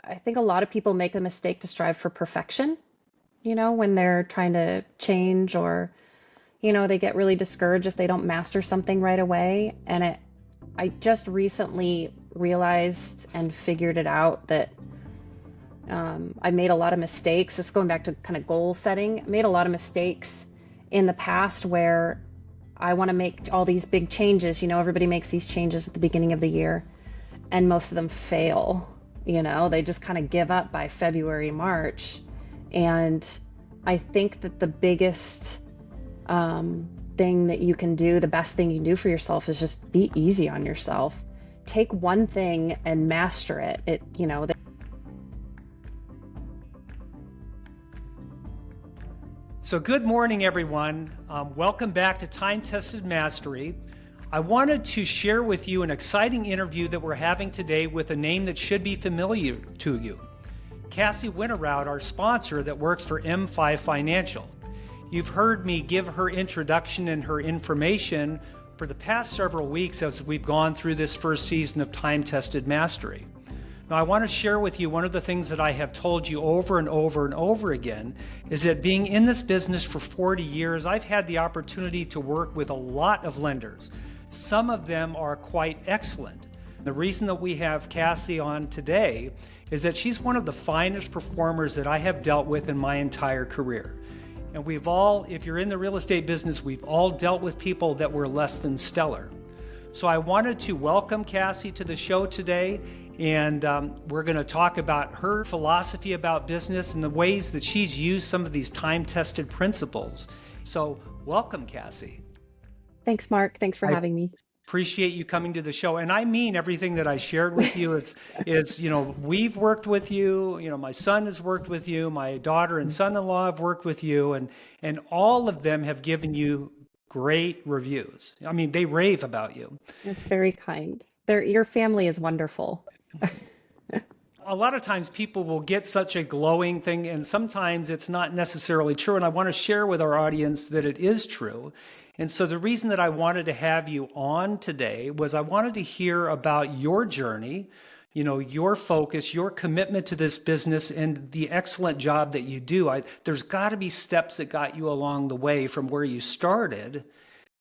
I think a lot of people make a mistake to strive for perfection, when they're trying to change or, they get really discouraged if they don't master something right away. And I just recently realized and figured it out that I made a lot of mistakes. This is going back to kind of goal setting. I made a lot of mistakes in the past where I want to make all these big changes. Everybody makes these changes at the beginning of the year, and most of them fail. They just kind of give up by February, March. And I think that the biggest thing that you can do, the best thing you can do for yourself is just be easy on yourself. Take one thing and master it. So good morning, everyone. Welcome back to Time Tested Mastery. I wanted to share with you an exciting interview that we're having today with a name that should be familiar to you. Cassie Winterowd, our sponsor that works for M5 Financial. You've heard me give her introduction and her information for the past several weeks as we've gone through this first season of Time Tested Mastery. Now, I want to share with you one of the things that I have told you over and over and over again is that being in this business for 40 years, I've had the opportunity to work with a lot of lenders. Some of them are quite excellent. The reason that we have Cassie on today is that she's one of the finest performers that I have dealt with in my entire career. And we've all, if you're in the real estate business, we've all dealt with people that were less than stellar. So I wanted to welcome Cassie to the show today, and we're going to talk about her philosophy about business and the ways that she's used some of these time-tested principles. So welcome, Cassie. Thanks, Mark. Thanks for having me. Appreciate you coming to the show. And I mean everything that I shared with you. It's we've worked with you, my son has worked with you, my daughter and son-in-law have worked with you, and all of them have given you great reviews. I mean, they rave about you. That's very kind. Your family is wonderful. A lot of times people will get such a glowing thing, and sometimes it's not necessarily true. And I want to share with our audience that it is true. And so the reason that I wanted to have you on today was I wanted to hear about your journey, your focus, your commitment to this business, and the excellent job that you do. There's got to be steps that got you along the way from where you started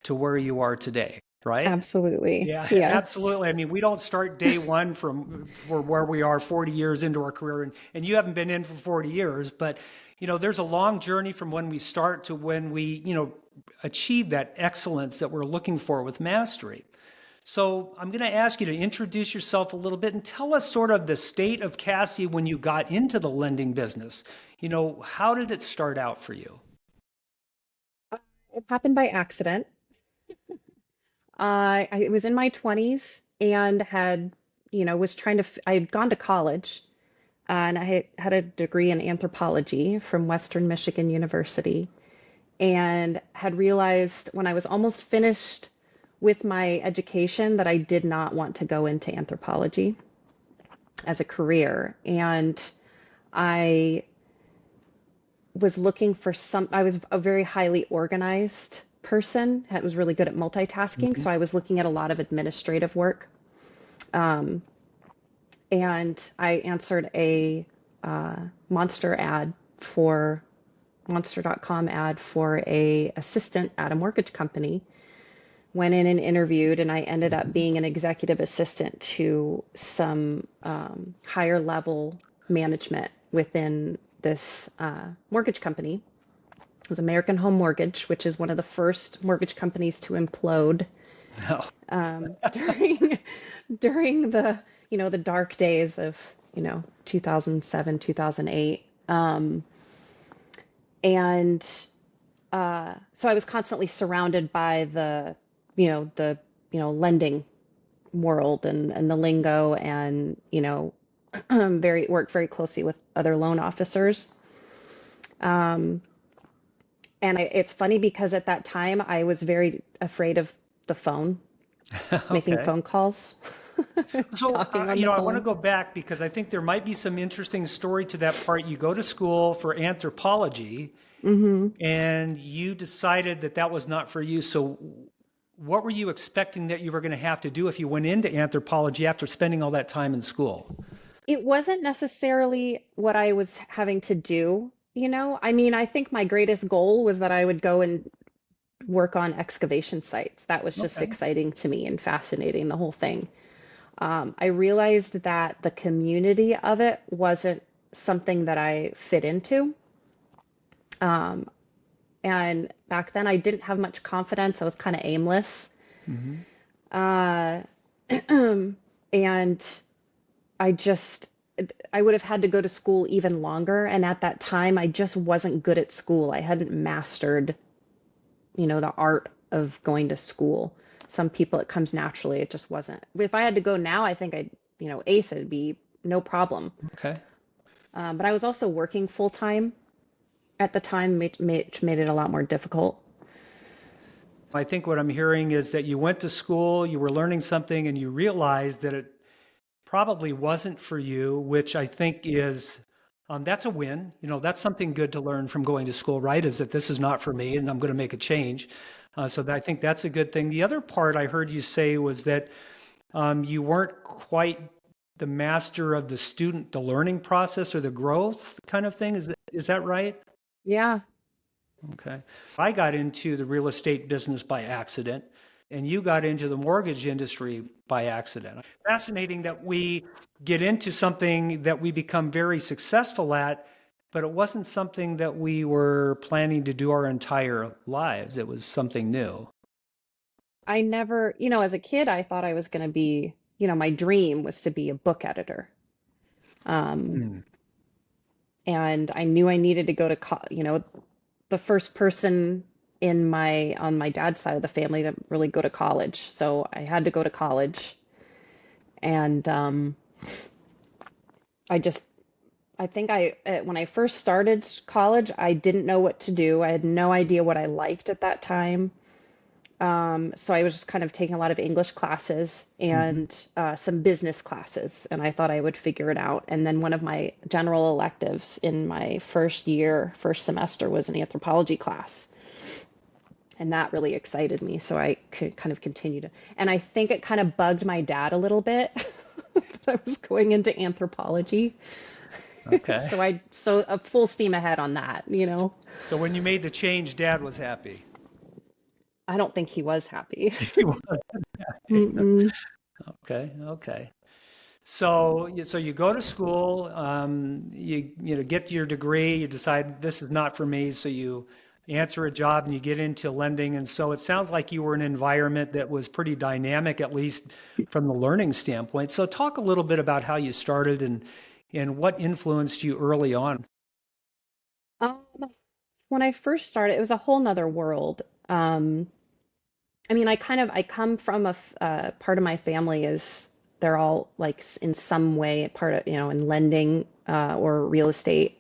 to where you are today, right? Absolutely. Yeah, absolutely. I mean, we don't start day one for where we are 40 years into our career, and you haven't been in for 40 years, but there's a long journey from when we start to when we, achieve that excellence that we're looking for with mastery. So I'm going to ask you to introduce yourself a little bit and tell us sort of the state of Cassie when you got into the lending business. How did it start out for you? It happened by accident. I was in my 20s and had, I had gone to college, and I had a degree in anthropology from Western Michigan University, and had realized when I was almost finished with my education that I did not want to go into anthropology as a career. And I was looking for I was a very highly organized person, was really good at multitasking. So I was looking at a lot of administrative work. And I answered a monster.com ad for a assistant at a mortgage company. Went in and interviewed, and I ended up being an executive assistant to some higher level management within this mortgage company. It was American Home Mortgage, which is one of the first mortgage companies to implode during the the dark days of 2007, 2008. And so I was constantly surrounded by the lending world and the lingo, and worked very closely with other loan officers. And it's funny because at that time I was very afraid of the phone, making phone calls. So, talking on I the want to phone. go back because I think there might be some interesting story to that part. You go to school for anthropology, and you decided that that was not for you. So what were you expecting that you were going to have to do if you went into anthropology after spending all that time in school? It wasn't necessarily what I was having to do, you know? I mean, I think my greatest goal was that I would go and work on excavation sites. That was just Okay. exciting to me and fascinating, the whole thing. I realized that the community of it wasn't something that I fit into. Um, and back then, I didn't have much confidence. I was kind of aimless. Hmm. Uh, and I just, I would have had to go to school even longer. And at that time, I just wasn't good at school. I hadn't mastered, the art of going to school. Some people, it comes naturally. It just wasn't. If I had to go now, I think I'd, ace it. It'd be no problem. Okay. But I was also working full time at the time, which made it a lot more difficult. I think what I'm hearing is that you went to school, you were learning something, and you realized that it probably wasn't for you, which I think is that's a win. That's something good to learn from going to school, right? Is that this is not for me, and I'm going to make a change. I think that's a good thing. The other part I heard you say was that you weren't quite the master of the learning process or the growth kind of thing. Is that right? Yeah. Okay. I got into the real estate business by accident, and you got into the mortgage industry by accident. Fascinating that we get into something that we become very successful at, but it wasn't something that we were planning to do our entire lives. It was something new. I never, as a kid, I thought I was going to be, my dream was to be a book editor. Um, Hmm. and I knew I needed to go to, the first person on my dad's side of the family to really go to college. So I had to go to college. And I just, I think when I first started college, I didn't know what to do. I had no idea what I liked at that time. So I was just kind of taking a lot of English classes Hmm. and some business classes, and I thought I would figure it out. And then one of my general electives in my first semester, was an anthropology class, and that really excited me. So I could kind of continue to, and I think it kind of bugged my dad a little bit that I was going into anthropology. Okay. So a full steam ahead on that. So when you made the change, Dad was happy. I don't think he was happy. He was happy. Mm-mm. Okay. Okay. So you go to school, you get your degree, you decide this is not for me, so you answer a job and you get into lending. And so it sounds like you were in an environment that was pretty dynamic, at least from the learning standpoint. So talk a little bit about how you started and what influenced you early on. Um, when I first started, it was a whole nother world. I mean, I come from part of my family is they're all like in some way part of, in lending or real estate.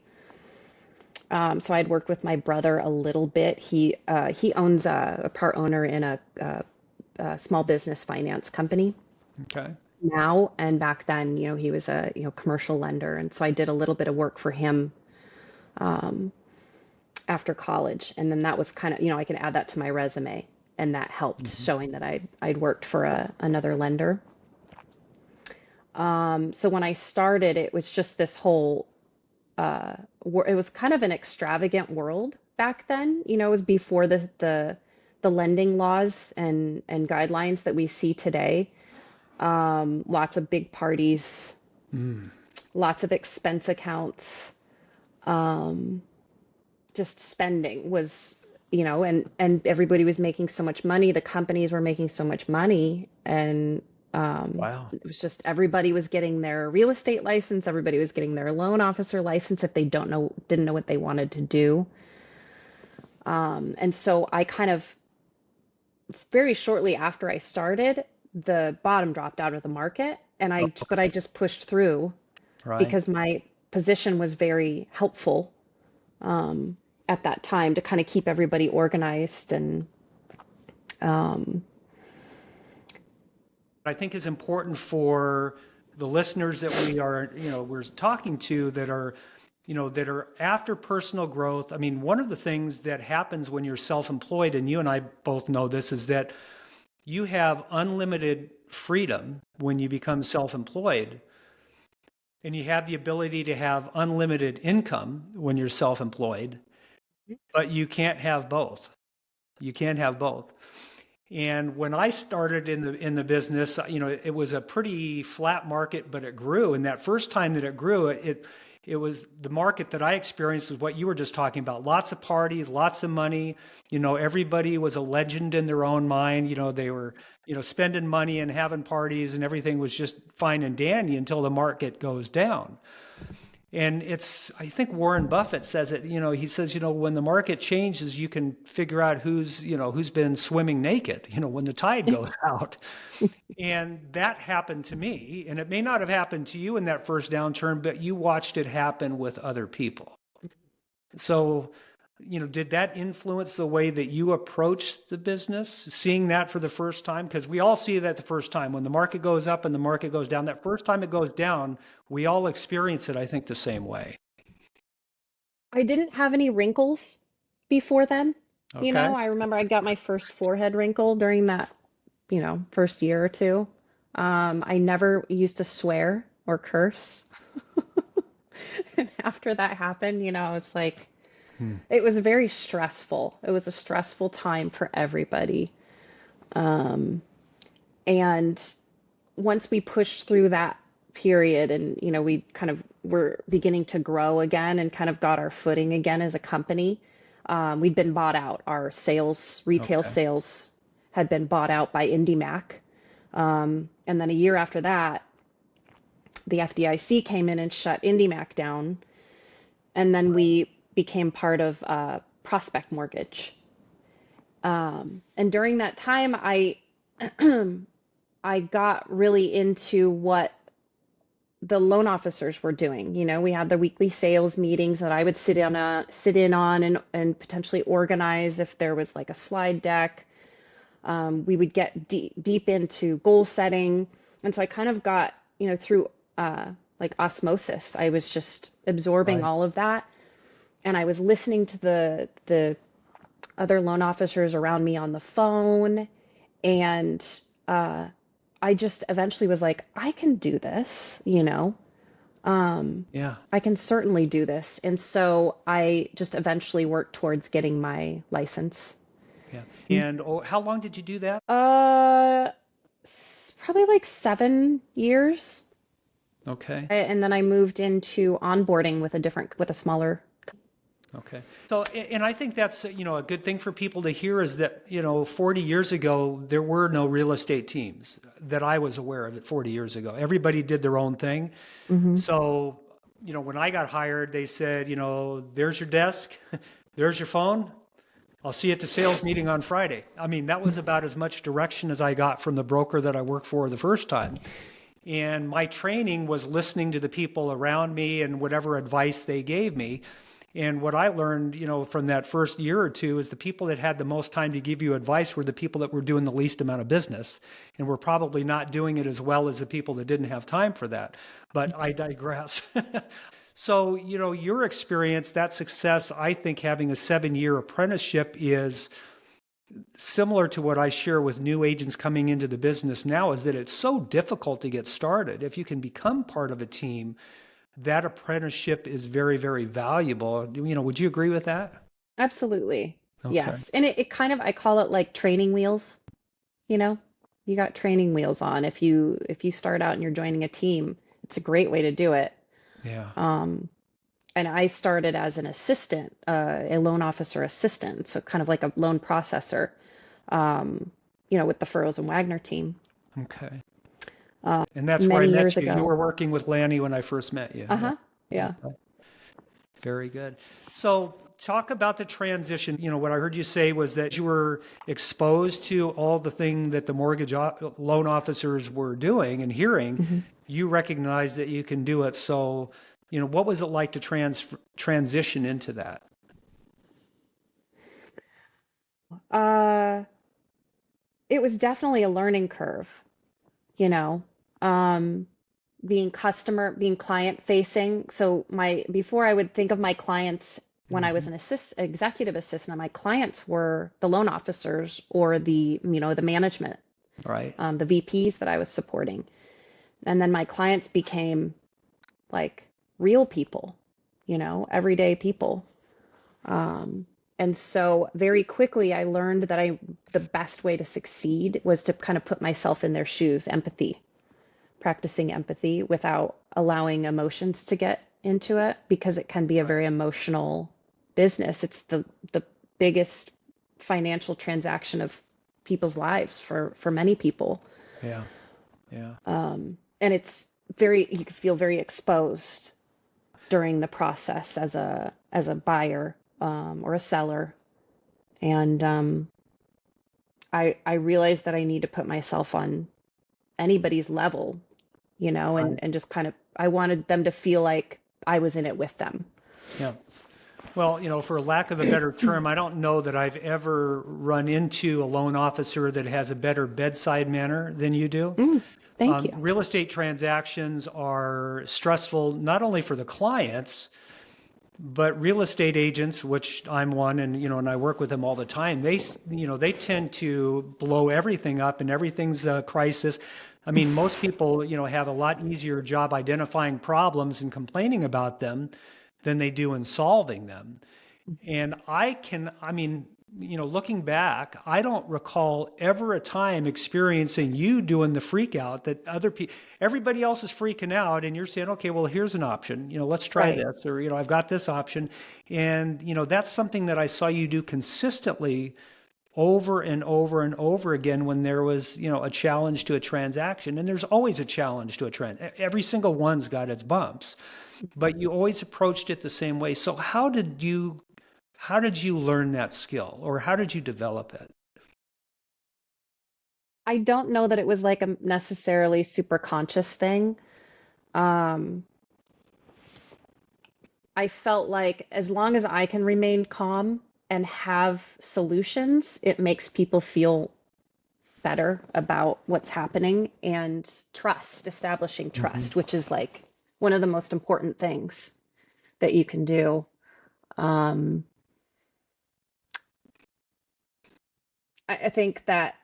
So I'd worked with my brother a little bit. He owns a part owner in a small business finance company Okay. now, and back then, he was a commercial lender, and so I did a little bit of work for him um, after college, and then that was kind of, I can add that to my resume, and that helped Mhm. showing that I'd worked for another lender. So when I started, it was just this whole it was kind of an extravagant world back then. It was before the lending laws and guidelines that we see today. Lots of big parties, Mm. lots of expense accounts. Um, just spending was, and everybody was making so much money. The companies were making so much money, and Wow. it was just everybody was getting their real estate license. Everybody was getting their loan officer license if they didn't know what they wanted to do. And so I kind of very shortly after I started, the bottom dropped out of the market, but I just pushed through Right. because my position was very helpful um, at that time to kind of keep everybody organized and um, I think is important for the listeners that we're talking to that are after personal growth. I mean, one of the things that happens when you're self-employed, and you and I both know this, is that you have unlimited freedom when you become self-employed. and you have the ability to have unlimited income when you're self-employed, but you can't have both. You can't have both. And when I started in the business, it was a pretty flat market, but it grew. And that first time that it grew, it was the market that I experienced was what you were just talking about. Lots of parties, lots of money. Everybody was a legend in their own mind. They were, spending money and having parties, and everything was just fine and dandy until the market goes down. And I think Warren Buffett says it, he says, when the market changes, you can figure out who's been swimming naked, when the tide goes out. And that happened to me. And it may not have happened to you in that first downturn, but you watched it happen with other people. So, did that influence the way that you approached the business, seeing that for the first time? Because we all see that the first time when the market goes up and the market goes down. That first time it goes down, we all experience it, I think, the same way. I didn't have any wrinkles before then. Okay. I remember I got my first forehead wrinkle during that, first year or two. I never used to swear or curse. And after that happened, it's like, it was very stressful. It was a stressful time for everybody. Um, and once we pushed through that period and, we kind of were beginning to grow again and kind of got our footing again as a company, we'd been bought out. Our retail Okay. sales had been bought out by IndyMac. And then a year after that, the FDIC came in and shut IndyMac down. And then we became part of Prospect Mortgage. And during that time, I got really into what the loan officers were doing. We had the weekly sales meetings that I would sit in on and potentially organize if there was like a slide deck. We would get deep into goal setting. And so I kind of got, through like osmosis, I was just absorbing Right. all of that. And I was listening to the other loan officers around me on the phone. And I just eventually was like, I can do this. Yeah. I can certainly do this. And so I just eventually worked towards getting my license. Yeah. And how long did you do that? Uh, Probably like 7 years. Okay. And then I moved into onboarding with a smaller. Okay. So, and I think that's, a good thing for people to hear is that, 40 years ago, there were no real estate teams that I was aware of it 40 years ago. Everybody did their own thing. Hmm. So, when I got hired, they said, there's your desk, there's your phone. I'll see you at the sales meeting on Friday. I mean, that was about as much direction as I got from the broker that I worked for the first time. And my training was listening to the people around me and whatever advice they gave me. And what I learned, from that first year or two is the people that had the most time to give you advice were the people that were doing the least amount of business and were probably not doing it as well as the people that didn't have time for that. But I digress. So, your experience, that success, I think having a 7-year apprenticeship is similar to what I share with new agents coming into the business now, is that it's so difficult to get started. If you can become part of a team, that apprenticeship is very, very valuable. Would you agree with that? Absolutely. Okay. Yes. And it kind of, I call it like training wheels, you know? You got training wheels on. If you start out and you're joining a team, it's a great way to do it. Yeah. Um, and I started as an assistant, a loan officer assistant, so kind of like a loan processor, with the Furrows and Wagner team, Okay. And that's where I many met years you. You ago. were working with Lanny when I first met you. Yeah. Uh-huh. Yeah. Very good. So talk about the transition. What I heard you say was that you were exposed to all the thing that the loan officers were doing and hearing. Hmm. You recognized that you can do it. So, what was it like to transition into that? Uh, it was definitely a learning curve, you know. Um, being client facing. So before I would think of my clients when I was Hmm. an executive assistant, my clients were the loan officers or the management, Right. the VPs that I was supporting. And then my clients became like real people, everyday people. And so very quickly I learned that the best way to succeed was to kind of put myself in their shoes, empathy, practicing empathy without allowing emotions to get into it, because it can be a very emotional business. It's the biggest financial transaction of people's lives for many people. Yeah. Yeah. And you can feel very exposed during the process as a buyer, or a seller. And I realized that I need to put myself on anybody's level, Right. and just kind of, I wanted them to feel like I was in it with them. Yeah. Well, for lack of a better term, I don't know that I've ever run into a loan officer that has a better bedside manner than you do. Mm, thank you. Real estate transactions are stressful not only for the clients, but real estate agents, which I'm one, and I work with them all the time. They tend to blow everything up, and everything's a crisis. I mean, most people, have a lot easier job identifying problems and complaining about them than they do in solving them. And looking back, I don't recall ever a time experiencing you doing the freak out that everybody else is freaking out, and you're saying, okay, well, here's an option, let's try Right. this, or, I've got this option. And, that's something that I saw you do consistently over and over and over again when there was, a challenge to a transaction. And there's always a challenge to a trend. Every single one's got its bumps, but you always approached it the same way. So how did you learn that skill, or how did you develop it? I don't know that it was like a necessarily super conscious thing. Um, I felt like as long as I can remain calm and have solutions, it makes people feel better about what's happening, and establishing Hmm. trust, which is like one of the most important things that you can do. Um, I think that,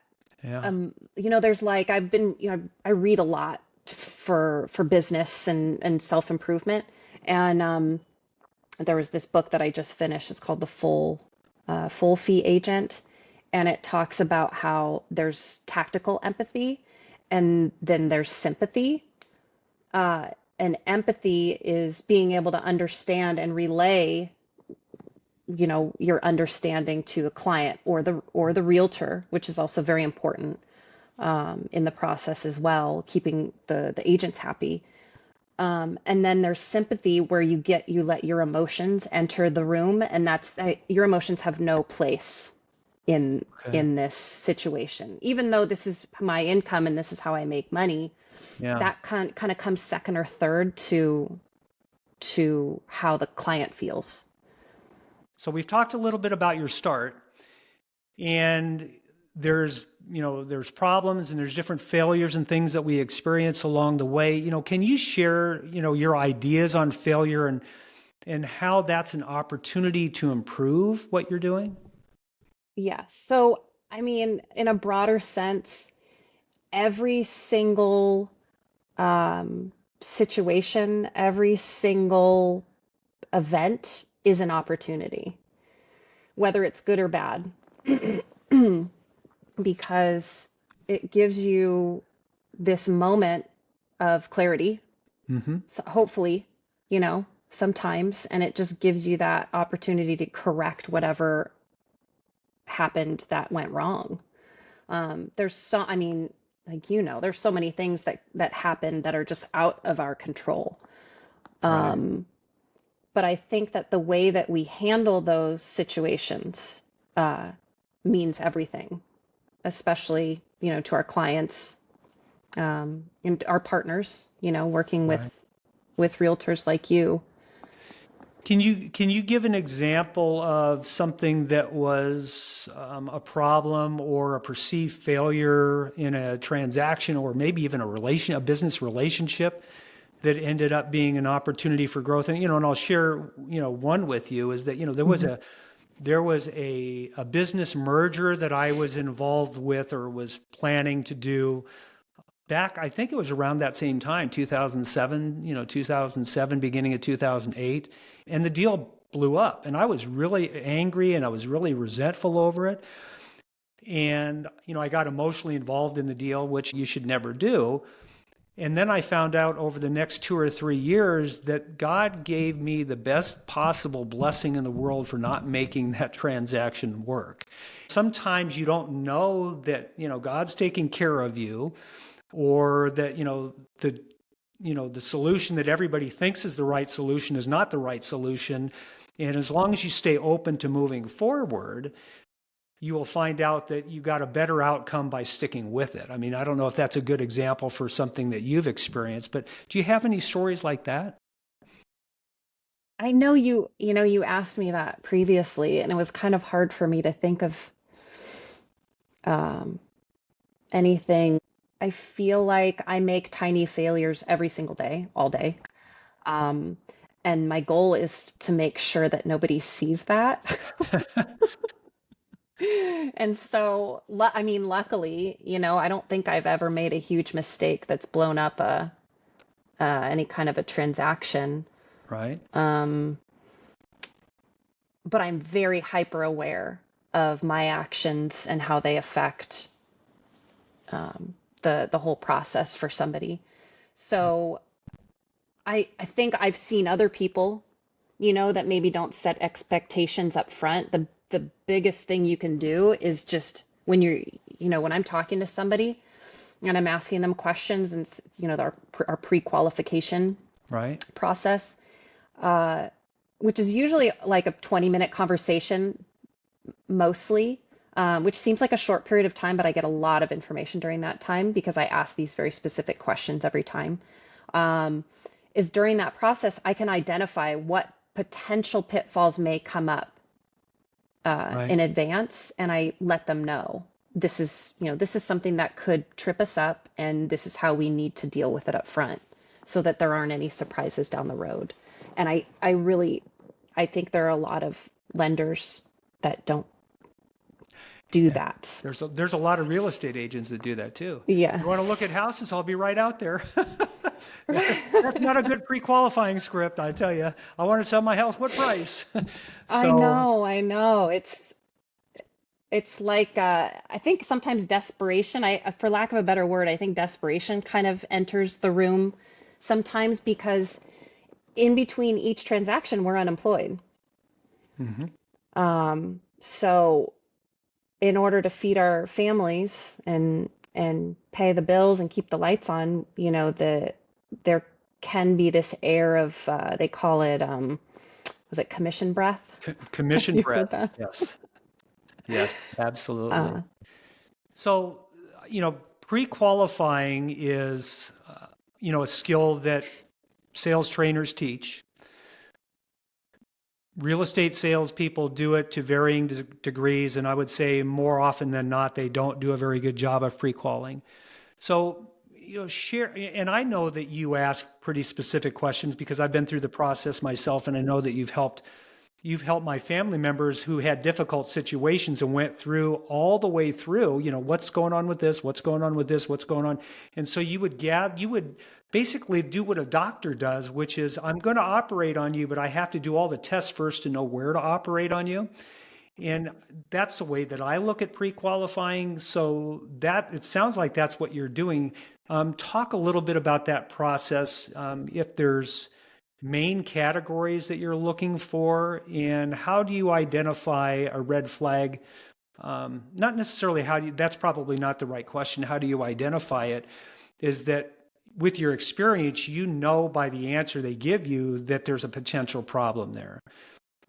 Yeah. there's like, I've been, I read a lot for business and self-improvement. And there was this book that I just finished. It's called Full Fee Agent. And it talks about how there's tactical empathy and then there's sympathy. Uh, and empathy is being able to understand and relay, your understanding to a client or the realtor, which is also very important, in the process as well, keeping the agents happy. And then there's sympathy, where you let your emotions enter the room, and your emotions have no place in Okay. in this situation. Even though this is my income and this is how I make money, Yeah. that kind of comes second or third to how the client feels. So we've talked a little bit about your start, and there's problems and there's different failures and things that we experience along the way. Can you share, your ideas on failure, and how that's an opportunity to improve what you're doing? Yeah. So, I mean, in a broader sense, every single situation, every single event is an opportunity, whether it's good or bad, because it gives you this moment of clarity, Hmm. so hopefully, sometimes, and it just gives you that opportunity to correct whatever happened that went wrong. I mean, like, there's so many things that happen that are just out of our control. Right. Um, but I think that the way that we handle those situations uh, means everything, especially, to our clients, and our partners, working Right. with realtors like you. Can you give an example of something that was a problem or a perceived failure in a transaction, or maybe even a business relationship, that ended up being an opportunity for growth? And I'll share, one with you is that, Mhm. there was a business merger that I was involved with or was planning to do. back, I think it was around that same time, 2007, 2007, beginning of 2008, and the deal blew up. And I was really angry and I was really resentful over it. And, I got emotionally involved in the deal, which you should never do. And then I found out over the next 2 or 3 years that God gave me the best possible blessing in the world for not making that transaction work. Sometimes you don't know that, God's taking care of you, or that, the solution that everybody thinks is the right solution is not the right solution. And as long as you stay open to moving forward, you will find out that you got a better outcome by sticking with it. I mean, I don't know if that's a good example for something that you've experienced, but do you have any stories like that? I know you asked me that previously, and it was kind of hard for me to think of um, anything. I feel like I make tiny failures every single day, all day. Um, and my goal is to make sure that nobody sees that. And so, I mean, luckily, I don't think I've ever made a huge mistake that's blown up any kind of a transaction. Right. Um, but I'm very hyper aware of my actions and how they affect the whole process for somebody. So I think I've seen other people, that maybe don't set expectations up front. The biggest thing you can do is just when I'm talking to somebody and I'm asking them questions and our pre-qualification Right. process, which is usually like a 20-minute conversation mostly, which seems like a short period of time, but I get a lot of information during that time because I ask these very specific questions every time. Um, is during that process, I can identify what potential pitfalls may come up Right. in advance, and I let them know this is something that could trip us up, and this is how we need to deal with it up front, so that there aren't any surprises down the road. And I think there are a lot of lenders that don't do Yeah. that. There's a lot of real estate agents that do that too. You want to look Yes. at houses? I'll be right out there. That's not a good pre-qualifying script, I tell you. I want to sell my house. What price? I So, know, I know. It's like I think sometimes desperation, for lack of a better word, I think desperation kind of enters the room sometimes because in between each transaction we're unemployed. mhm. So in order to feed our families and pay the bills and keep the lights on, there can be this air of they call it was it commission breath? Have Commission you breath. heard that? Yes. Yes, absolutely. Uh, So, pre-qualifying is, a skill that sales trainers teach. Real estate salespeople do it to varying degrees, and I would say more often than not, they don't do a very good job of pre-qualing. So, share, and I know that you ask pretty specific questions because I've been through the process myself, and I know that you've helped my family members who had difficult situations and went through all the way through, what's going on with this, what's going on with this, what's going on. And so you would basically do what a doctor does, which is I'm going to operate on you, but I have to do all the tests first to know where to operate on you. And that's the way that I look at pre-qualifying. So that it sounds like that's what you're doing. Talk a little bit about that process. If there's main categories that you're looking for, and how do you identify a red flag? Not necessarily that's probably not the right question. How do you identify it? Is that with your experience, by the answer they give you that there's a potential problem there,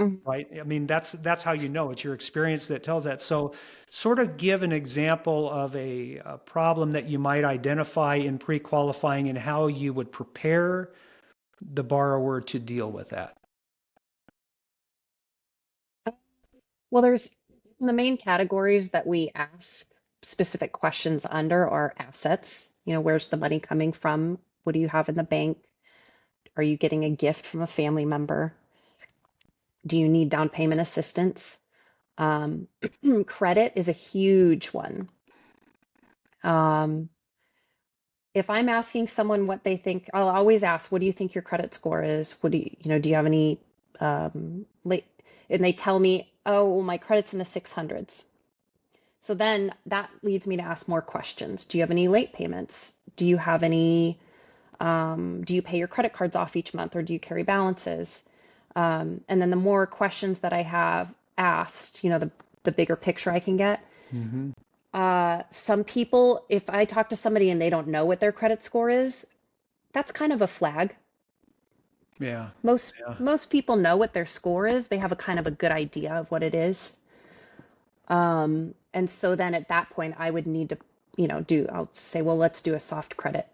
mhm. right? I mean, that's how it's your experience that tells that. So sort of give an example of a problem that you might identify in pre-qualifying and how you would prepare the borrower to deal with that. Well, there's the main categories that we ask specific questions under are assets. Where's the money coming from? What do you have in the bank? Are you getting a gift from a family member? Do you need down payment assistance? Um, Credit is a huge one. Um, if I'm asking someone what they think, I'll always ask, what do you think your credit score is? What do do you have any late? And they tell me, oh, well, my credit's in the 600s. So then that leads me to ask more questions. Do you have any late payments? Do you have any, do you pay your credit cards off each month or do you carry balances? And then the more questions that I have asked, the bigger picture I can get. Mm-hmm. Some people, if I talk to somebody and they don't know what their credit score is, that's kind of a flag. Yeah. Most people know what their score is. They have a kind of a good idea of what it is. And so then at that point, I would need to, I'll say, well, let's do a soft credit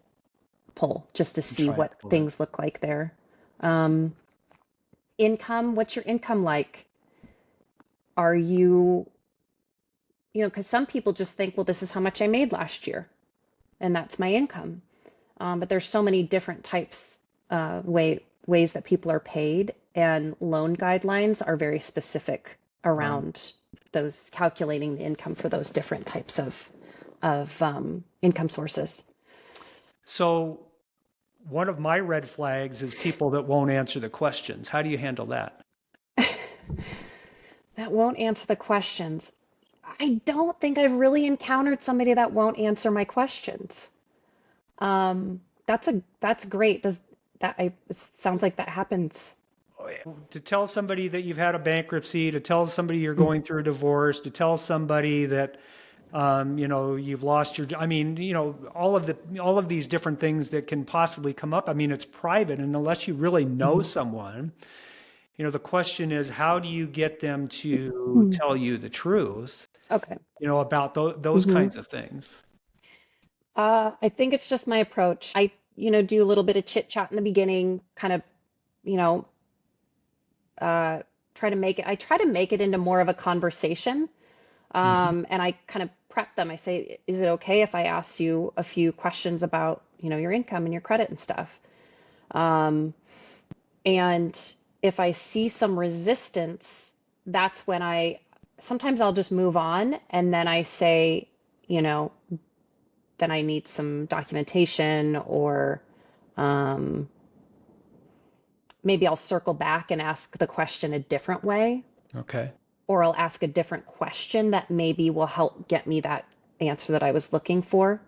pull just to see what things look like there. Income, what's your income like? Are you, because some people just think, well, this is how much I made last year, and that's my income. But there's so many different types, ways that people are paid, and loan guidelines are very specific around those calculating the income for those different types of income sources. So one of my red flags is people that won't answer the questions. How do you handle that? That won't answer the questions. I don't think I've really encountered somebody that won't answer my questions. That's great. It sounds like that happens. To tell somebody that you've had a bankruptcy, to tell somebody you're going through a divorce, to tell somebody that you've lost your, all of these different things that can possibly come up. I mean, it's private, and unless you really know someone, the question is, how do you get them to tell you the truth? Okay. About those kinds of things. I think it's just my approach. I, do a little bit of chit chat in the beginning, kind of, try to make it into more of a conversation. And I kind of prep them. I say, is it okay if I ask you a few questions about, your income and your credit and stuff? And if I see some resistance, that's when sometimes I'll just move on, and then I say, then I need some documentation, or maybe I'll circle back and ask the question a different way. Okay. Or I'll ask a different question that maybe will help get me that answer that I was looking for.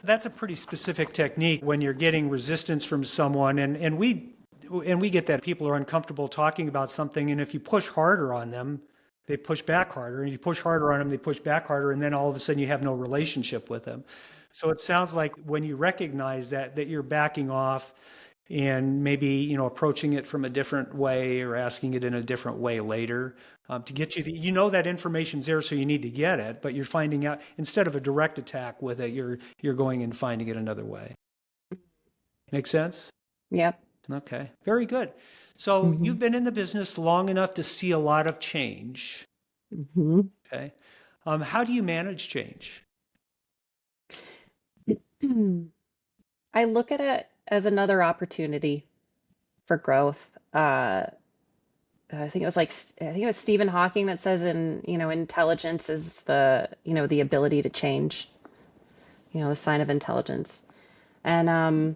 That's a pretty specific technique when you're getting resistance from someone, and we get that people are uncomfortable talking about something, and if you push harder on them, they push back harder, and you push harder on them, they push back harder, and then all of a sudden you have no relationship with them. So it sounds like when you recognize that you're backing off and maybe, approaching it from a different way or asking it in a different way later, to get you, that information's there, so you need to get it, but you're finding out, instead of a direct attack with it, you're going and finding it another way. Make sense? Yep. Okay, very good. So you've been in the business long enough to see a lot of change. Okay. How do you manage change? I look at it as another opportunity for growth. I think it was Stephen Hawking that says intelligence is the ability to change, the sign of intelligence. And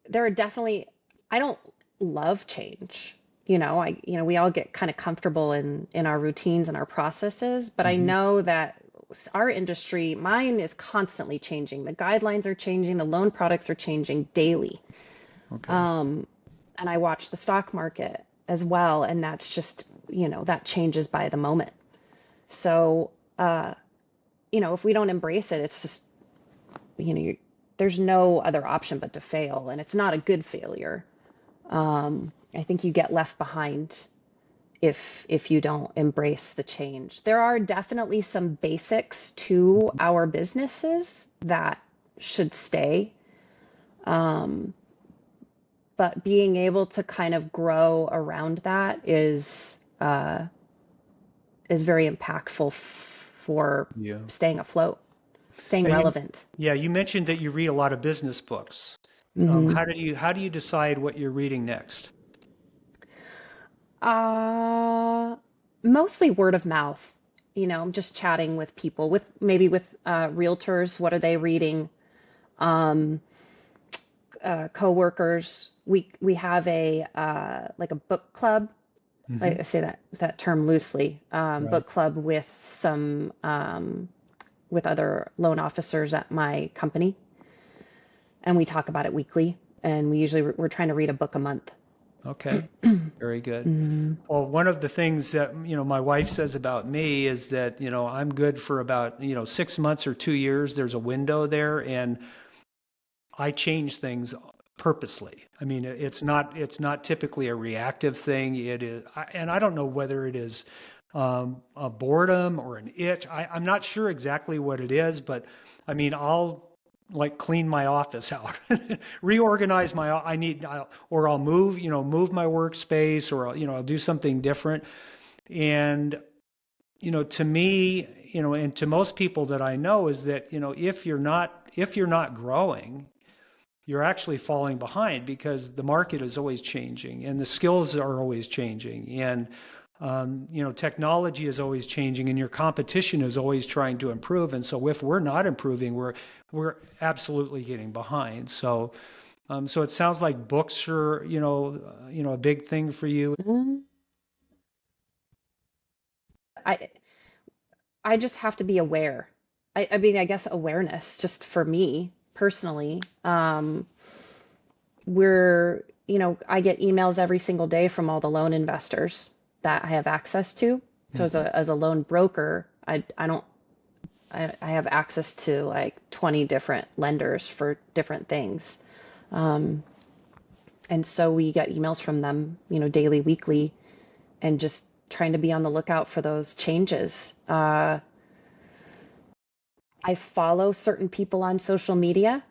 there are definitely, I don't love change. We all get kind of comfortable in our routines and our processes, but I know that our industry, mine, is constantly changing. The guidelines are changing, the loan products are changing daily. Okay. And I watch the stock market as well, and that's just, that changes by the moment. So, if we don't embrace it, it's just, there's no other option but to fail, and it's not a good failure. I think you get left behind if you don't embrace the change. There are definitely some basics to our businesses that should stay. But being able to kind of grow around that is very impactful for staying afloat, staying relevant. You mentioned that you read a lot of business books. How do you decide what you're reading next? Mostly word of mouth. I'm just chatting with people, with maybe with realtors. What are they reading? Um, Coworkers. We have a like a book club. Hmm. I say that term loosely. Right. Book club with some with other loan officers at my company, and we talk about it weekly. And we're trying to read a book a month. Okay. Very good. Mm. Well, one of the things that, my wife says about me is that, I'm good for about, 6 months or 2 years. There's a window there, and I change things purposely. I mean, it's not typically a reactive thing. It is, and I don't know whether it is a boredom or an itch. I'm not sure exactly what it is, but I mean, I'll like clean my office out, reorganize or I'll move my workspace, or I'll do something different. And to me, and to most people that I know, is that if you're not growing, you're actually falling behind, because the market is always changing and the skills are always changing, and technology is always changing, and your competition is always trying to improve. And so if we're not improving, we're absolutely getting behind. So it sounds like books are a big thing for you. Mm. I I just have to be aware. I mean, I guess awareness, just for me personally. I get emails every single day from all the loan investors that I have access to. So Mhm. as a loan broker, I have access to like 20 different lenders for different things. Um, and so we get emails from them, daily, weekly, and just trying to be on the lookout for those changes. I follow certain people on social media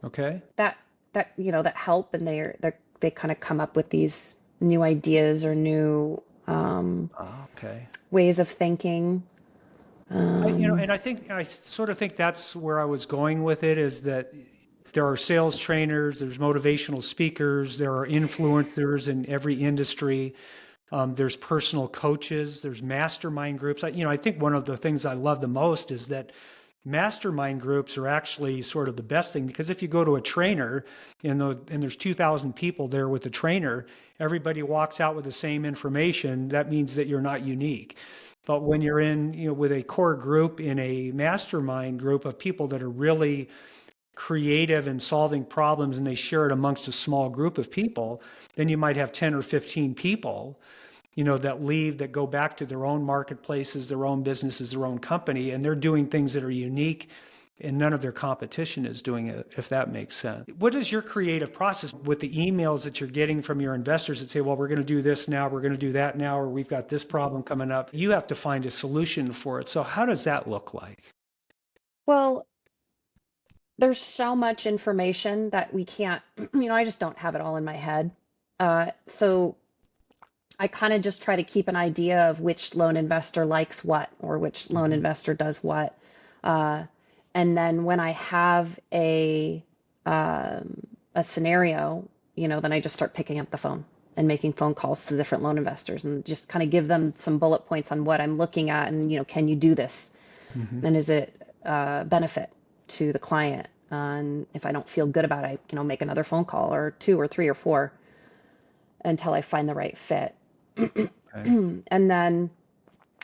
Okay. that that help, and they kind of come up with these new ideas or new Okay. ways of thinking. Um, And I sort of think that's where I was going with it, is that there are sales trainers, there's motivational speakers, there are influencers in every industry. There's personal coaches, there's mastermind groups. I think one of the things I love the most is that mastermind groups are actually sort of the best thing, because if you go to a trainer and there's 2,000 people there with the trainer, everybody walks out with the same information. That means that you're not unique. But when you're in, with a core group, in a mastermind group of people that are really creative in solving problems, and they share it amongst a small group of people, then you might have 10 or 15 people, that go back to their own marketplaces, their own businesses, their own company, and they're doing things that are unique, and none of their competition is doing it, if that makes sense. What is your creative process with the emails that you're getting from your investors that say, well, we're going to do this now, we're going to do that now, or we've got this problem coming up? You have to find a solution for it. So how does that look like? well, there's so much information that we can't, I just don't have it all in my head. So I kind of just try to keep an idea of which loan investor likes what, or which loan Mhm. investor does what. Uh, and then when I have a scenario, then I just start picking up the phone and making phone calls to different loan investors, and just kind of give them some bullet points on what I'm looking at, and can you do this? Mhm. And is it benefit to the client? And if I don't feel good about it, make another phone call, or two or three or four, until I find the right fit. Okay. And then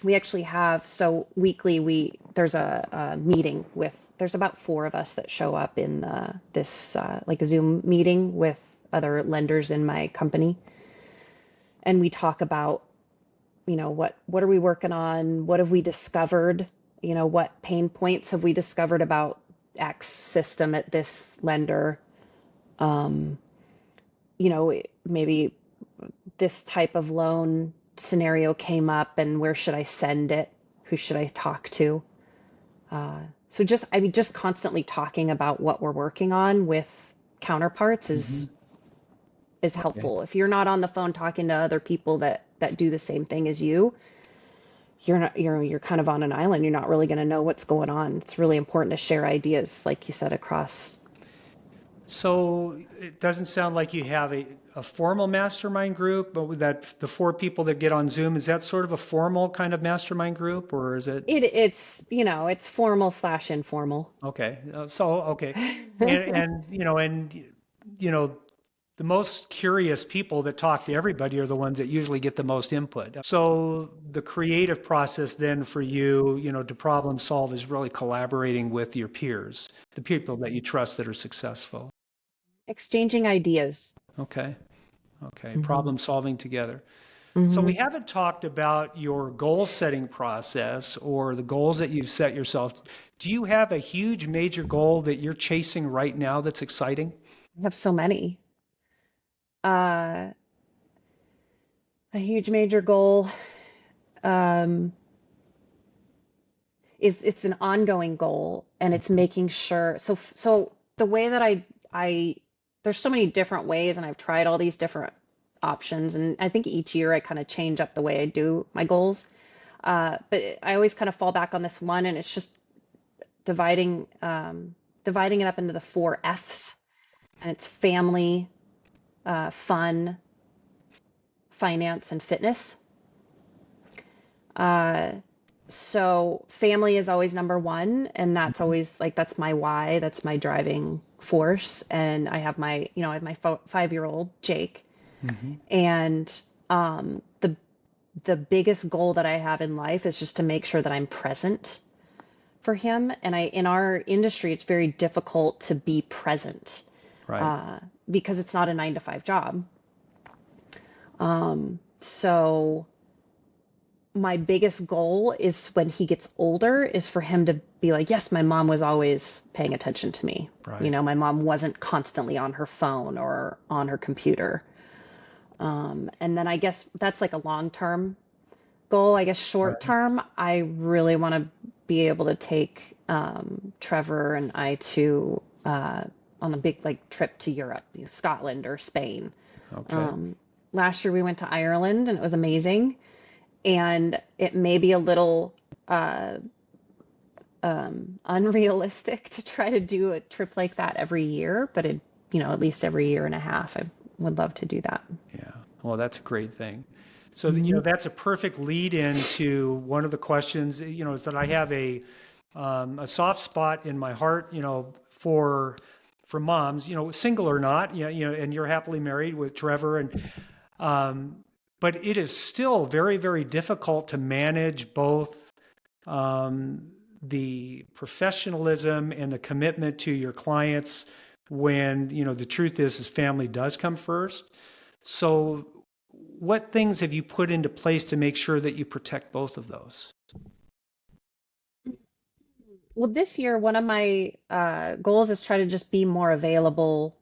we actually have, so weekly, there's a meeting with, there's about four of us that show up in this like a Zoom meeting with other lenders in my company, and we talk about, what are we working on, what have we discovered, what pain points have we discovered about X system at this lender. um, Maybe this type of loan scenario came up, and where should I send it? Who should I talk to? Uh, so just constantly talking about what we're working on with counterparts Mhm. is Okay. helpful. If you're not on the phone talking to other people that do the same thing as you, you're not you're kind of on an island. You're not really going to know what's going on. It's really important to share ideas, like you said, across. So it doesn't sound like you have a formal mastermind group, but with that the four people that get on Zoom, is that sort of a formal kind of mastermind group, or is it It's, it's formal slash informal. okay? So okay, and you know the most curious people that talk to everybody are the ones that usually get the most input. So the creative process then for you, to problem solve is really collaborating with your peers, the people that you trust that are successful. Exchanging ideas. Okay. Okay. Hmm. Problem solving together. So we Hmm. haven't talked about your goal setting process or the goals that you've set yourself. Do you have a huge major goal that you're chasing right now that's exciting? I have so many. Uh, a huge major goal um, is it's an ongoing goal, and it's making sure. So the way that I there's so many different ways, and I've tried all these different options, and I think each year I kind of change up the way I do my goals. But I always kind of fall back on this one, and it's just dividing dividing it up into the four F's, and it's family, fun, finance, and fitness. Uh, so family is always number one, and that's always like that's my why, that's my driving force. And I have I have my 5-year-old Jake, Hmm. and the biggest goal that I have in life is just to make sure that I'm present for him. And in our industry, it's very difficult to be present Right. uh, because it's not a 9 to 5 job. So my biggest goal is when he gets older is for him to be like, yes, my mom was always paying attention to me. Right. My mom wasn't constantly on her phone or on her computer. And then I guess that's like a long-term goal. I guess short Right. term, I really want to be able to take Trevor and I to on a big like trip to Europe, Scotland or Spain. Okay. Um, Last year we went to Ireland and it was amazing. And it may be a little uh, unrealistic to try to do a trip like that every year, but at least every year and a half, I would love to do that. Yeah. Well, that's a great thing. So, Mhm. that's a perfect lead into one of the questions, is that I have a soft spot in my heart, for moms, single or not, and you're happily married with Trevor um, but it is still very, very difficult to manage both the professionalism and the commitment to your clients when, the truth is family does come first. So, what things have you put into place to make sure that you protect both of those? Well, this year, one of my goals is try to just be more available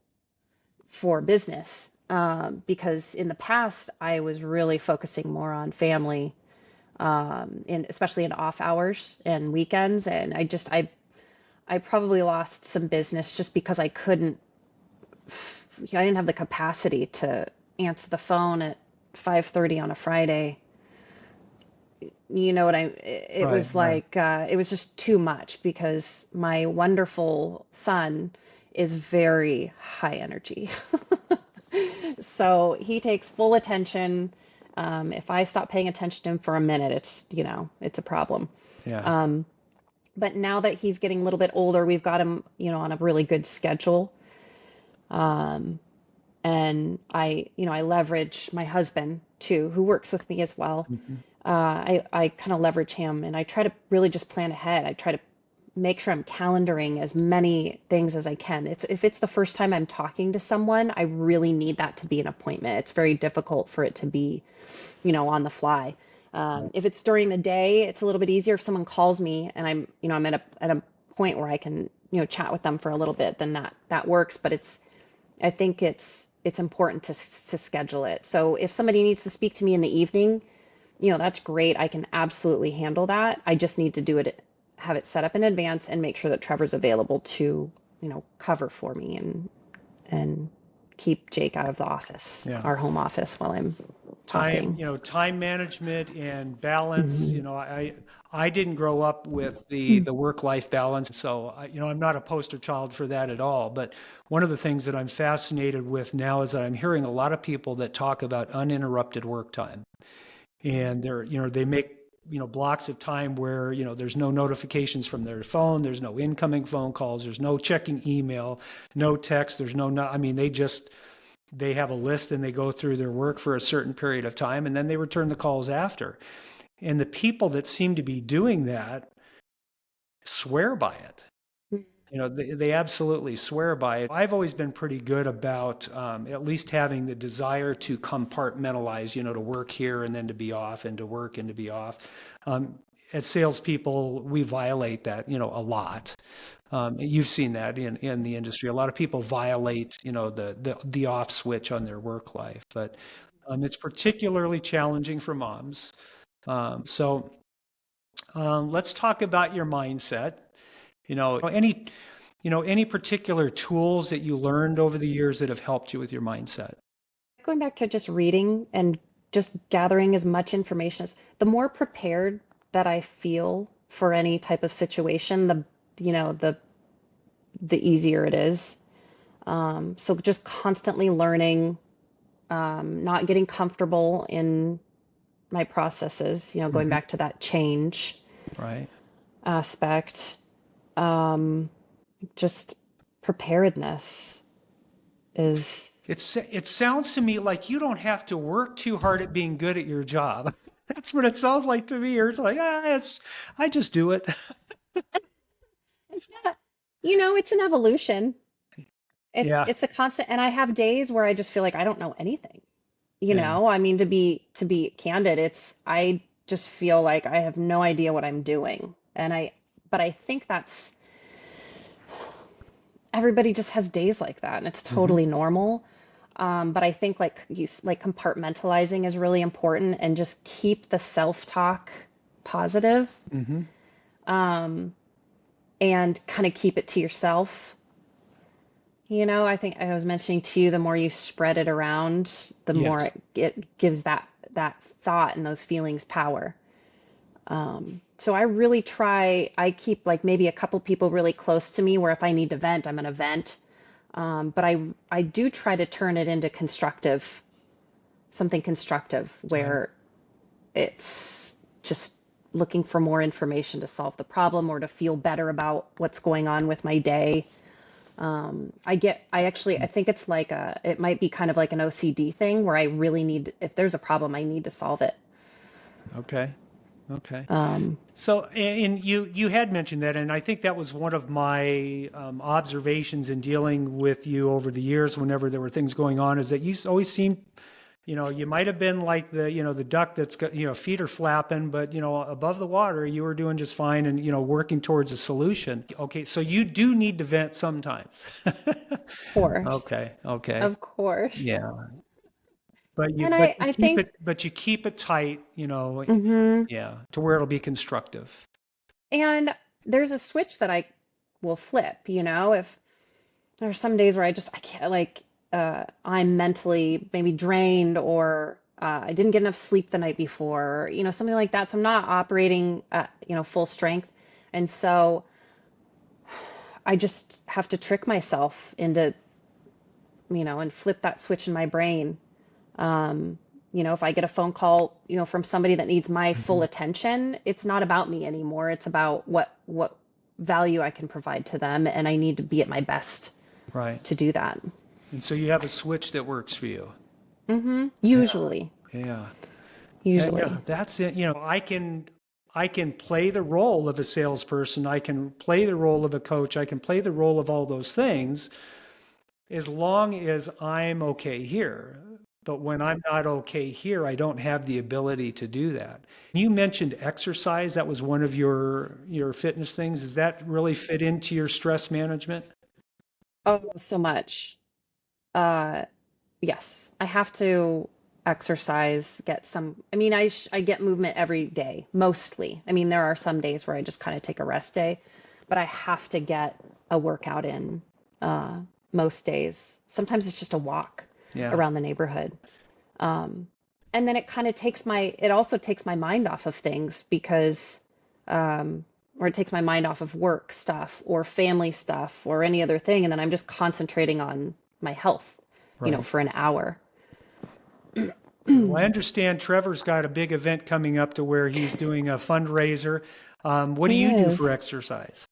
for business because in the past, I was really focusing more on family, especially in off hours and weekends. And I probably lost some business just because I didn't have the capacity to answer the phone at 5:30 on a Friday. You know what it Right, was right. like, it was just too much because my wonderful son is very high energy. So he takes full attention. If I stop paying attention to him for a minute, it's a problem. Yeah. Um, but now that he's getting a little bit older, we've got him, on a really good schedule. Um, and I leverage my husband too, who works with me as well. Hmm. I kind of leverage him, and I try to really just plan ahead. I try to make sure I'm calendaring as many things as I can. If it's the first time I'm talking to someone, I really need that to be an appointment. It's very difficult for it to be, on the fly. Right. If it's during the day, it's a little bit easier. If someone calls me and I'm at a point where I can, chat with them for a little bit, then that works. But I think it's important to schedule it. So if somebody needs to speak to me in the evening, that's great. I can absolutely handle that. I just need to have it set up in advance and make sure that Trevor's available to, cover for me and keep Jake out of the office, Yeah. our home office, while I'm time, talking. time management and balance. Hmm. I didn't grow up with the work-life balance, so I'm not a poster child for that at all. But one of the things that I'm fascinated with now is that I'm hearing a lot of people that talk about uninterrupted work time, and they make blocks of time where there's no notifications from their phone, there's no incoming phone calls, there's no checking email, no text, there's no, I mean, they have a list and they go through their work for a certain period of time and then they return the calls after. And the people that seem to be doing that swear by it. They absolutely swear by it. I've always been pretty good about at least having the desire to compartmentalize, to work here and then to be off and to work and to be off. As salespeople, we violate that, a lot. You've seen that in the industry. A lot of people violate, the off switch on their work life, but it's particularly challenging for moms. So let's talk about your mindset. Any particular tools that you learned over the years that have helped you with your mindset? Going back to just reading and just gathering as much information as the more prepared that I feel for any type of situation, the easier it is. So just constantly learning, not getting comfortable in my processes, going Hmm. back to that change Right. aspect. Just preparedness is, It sounds to me like you don't have to work too hard at being good at your job. That's what it sounds like to me. Or it's like, I just do it. it's not, it's an evolution. Yeah. It's a constant, and I have days where I just feel like I don't know anything. Yeah. I mean, to be candid, I just feel like I have no idea what I'm doing. But I think that's everybody just has days like that, and it's Hmm. totally normal. But I think like compartmentalizing is really important, and just keep the self-talk positive, Hmm. um, and kind of keep it to yourself. I think I was mentioning to you, the more you spread it around, the more Yes. it gives that thought and those feelings power. So I really try, I keep like maybe a couple people really close to me where if I need to vent, I'm going to vent. But I do try to turn it into something constructive Right. where it's just looking for more information to solve the problem or to feel better about what's going on with my day. I think it's like it might be kind of like an OCD thing where I really need, if there's a problem, I need to solve it. Okay. Okay. Um, So, and you had mentioned that, and I think that was one of my observations in dealing with you over the years. Whenever there were things going on, is that you always seem, you might have been like the duck that's got feet are flapping, but above the water, you were doing just fine, and working towards a solution. Okay, so you do need to vent sometimes. course, Okay. Okay. of course. Yeah. But you And but you I keep think, it tight, hmm yeah, to where it'll be constructive. and there's a switch that I will flip, if there's some days where I can't, like, I'm mentally maybe drained, or I didn't get enough sleep the night before, something like that. So I'm not operating at, full strength. And so I just have to trick myself into, and flip that switch in my brain. Um, if I get a phone call, from somebody that needs my full Mhm. attention, it's not about me anymore. It's about what value I can provide to them, and I need to be at my best Right. to do that. And so you have a switch that works for you. Yeah. Usually, Yeah. Yeah, usually. that's it. I can play the role of a salesperson. I can play the role of a coach. I can play the role of all those things as long as I'm okay here. But when I'm not okay here, I don't have the ability to do that. You mentioned exercise. That was one of your fitness things. Does that really fit into your stress management? Oh, so much. Uh, yes, I have to exercise, get some. I mean, I get movement every day, mostly. I mean, there are some days where I just kind of take a rest day, but I have to get a workout in uh, most days. Sometimes it's just a walk Yeah. around the neighborhood. Um, and then it also takes my mind off of things because, or it takes my mind off of work stuff or family stuff or any other thing. And then I'm just concentrating on my health, Right. for an hour. Well, I understand Trevor's got a big event coming up to where he's doing a fundraiser. What do He you do for is exercise?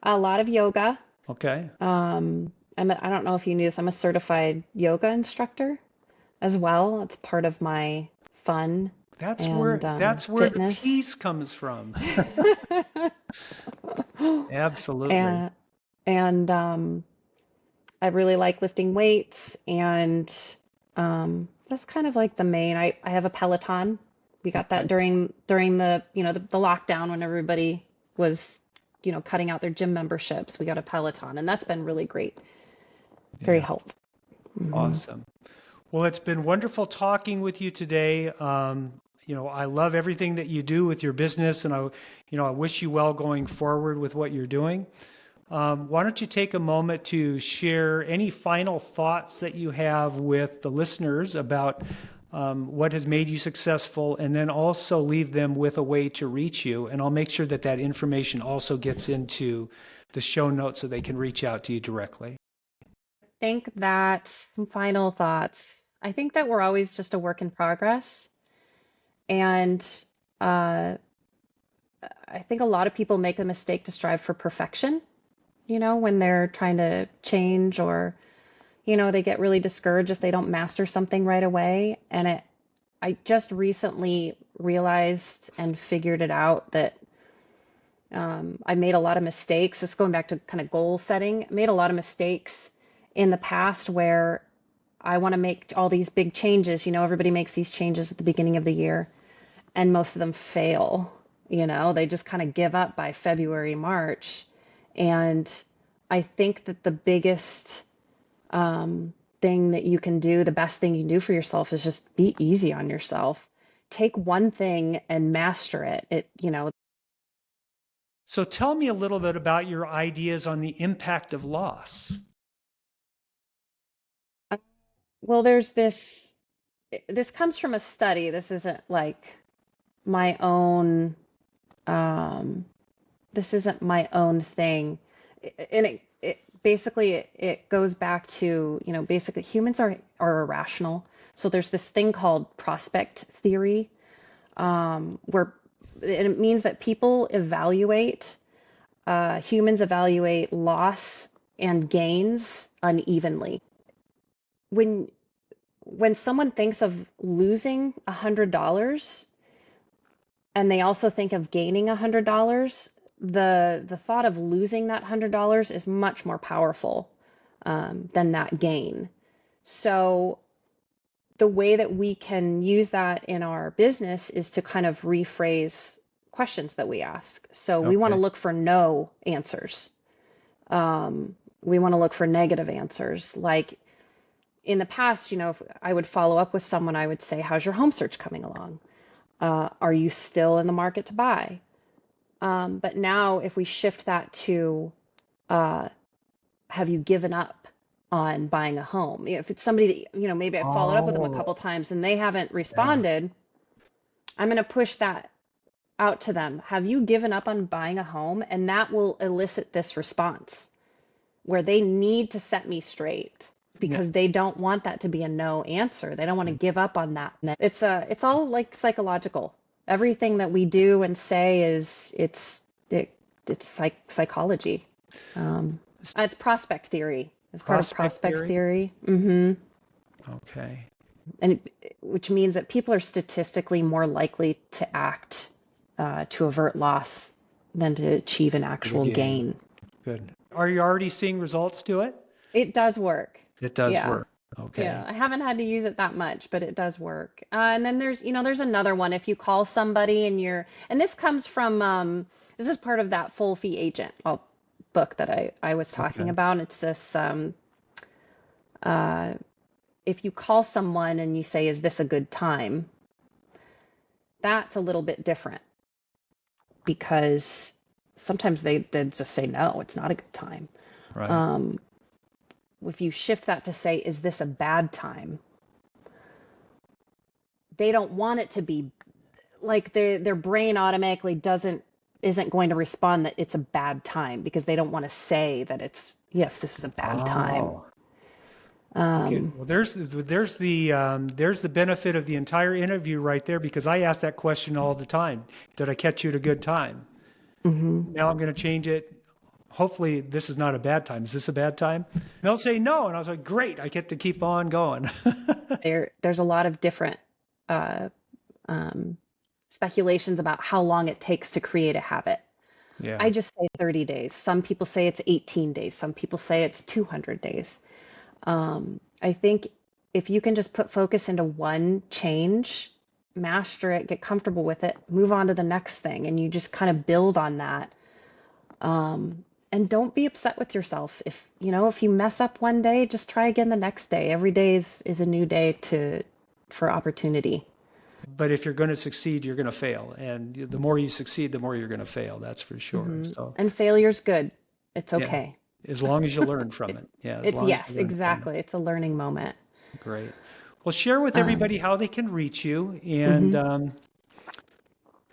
a lot of yoga. Okay. I don't know if you knew this. I'm a certified yoga instructor as well. It's part of my fun and That's where the fitness. peace comes from. Absolutely. and and I really like lifting weights, and that's kind of like the main. I have a Peloton. We got that Okay. during the the lockdown when everybody was cutting out their gym memberships. We got a Peloton, and that's been really great. Very Yeah. helpful. Hmm. Awesome. Well, it's been wonderful talking with you today. I love everything that you do with your business, and I wish you well going forward with what you're doing. Why don't you take a moment to share any final thoughts that you have with the listeners about what has made you successful, and then also leave them with a way to reach you. And I'll make sure that that information also gets into the show notes so they can reach out to you directly. Think that some final thoughts. I think that we're always just a work in progress, and uh, I think a lot of people make a mistake to strive for perfection. When they're trying to change, or they get really discouraged if they don't master something right away. And I just recently realized and figured it out that I made a lot of mistakes. This is going back to kind of goal setting. I made a lot of mistakes in the past where I want to make all these big changes. Everybody makes these changes at the beginning of the year, and most of them fail. They just kind of give up by February, March. And I think that the biggest thing that you can do, the best thing you can do for yourself, is just be easy on yourself. Take one thing and master it. So tell me a little bit about your ideas on the impact of loss. Well, there's this comes from a study. This isn't like my own, um, this isn't my own thing. And it basically it goes back to, basically humans are irrational. So there's this thing called prospect theory, where and it means that humans evaluate loss and gains unevenly. When when someone thinks of losing $100 and they also think of gaining $100, the thought of losing that $100 is much more powerful than that gain. So the way that we can use that in our business is to kind of rephrase questions that we ask. So we want to Okay. look for no answers. We want to look for negative answers. Like in the past, if I would follow up with someone, I would say, "How's your home search coming along? Are you still in the market to buy?" But now, if we shift that to, uh, "Have you given up on buying a home?" If it's somebody that, maybe I followed up with them a couple Oh, times and they haven't yeah. responded, I'm going to push that out to them. Have you given up on buying a home? And that will elicit this response where they need to set me straight Yeah. because they don't want that to be a no answer. They don't want to give up on that. It's all like psychological. Everything that we do and say it's psychology. It's prospect theory. It's part of Prospect prospect theory. theory. Okay. And which means that people are statistically more likely to act to avert loss than to achieve an For the actual gain. gain. Good. Are you already seeing results to it? It does work. It does Yeah. work. Yeah. Okay. I haven't had to use it that much, but it does work. And then there's another one. If you call somebody and this comes from, this is part of that full fee agent book that I was talking Okay. about. It's this, uh, if you call someone and you say, "Is this a good time?" That's a little bit different because sometimes they just say, "No, it's not a good time." Right. Um, if you shift that to say, "Is this a bad time?" they don't want it to be like their brain automatically isn't going to respond that it's a bad time because they don't want to say that it's, yes, this is a bad time. Oh, okay. Well, there's the benefit of the entire interview right there, because I ask that question all the time. Did I catch you at a good time? Now I'm going to change it. Hopefully this is not a bad time. Is this a bad time? And they'll say no. And I was like, great, I get to keep on going. There's a lot of different speculations about how long it takes to create a habit. Yeah. I just say 30 days. Some people say it's 18 days. Some people say it's 200 days. I think if you can just put focus into one change, master it, get comfortable with it, move on to the next thing, and you just kind of build on that. And don't be upset with yourself. If you mess up one day, just try again the next day. Every day is a new day for opportunity. But if you're going to succeed, you're going to fail. And the more you succeed, the more you're going to fail. That's for sure. So, and failure's good. It's okay. Yeah, as long as you learn from it. Yeah. Yes, exactly. It's a learning moment. Great. Well, share with everybody how they can reach you, and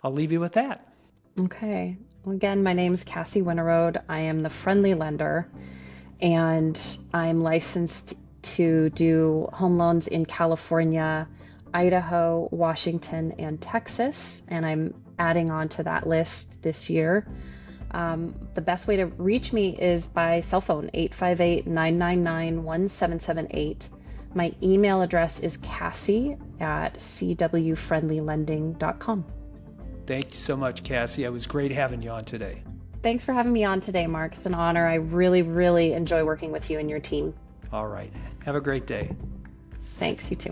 I'll leave you with that. Okay. Well, again, my name is Cassie Winterowd. I am the friendly lender, and I'm licensed to do home loans in California, Idaho, Washington, and Texas, and I'm adding on to that list this year. The best way to reach me is by cell phone, 858-999-1778. My email address is cassie@cwfriendlylending.com. Thank you so much, Cassie. It was great having you on today. Thanks for having me on today, Mark. It's an honor. I really, really enjoy working with you and your team. All right. Have a great day. Thanks, you too.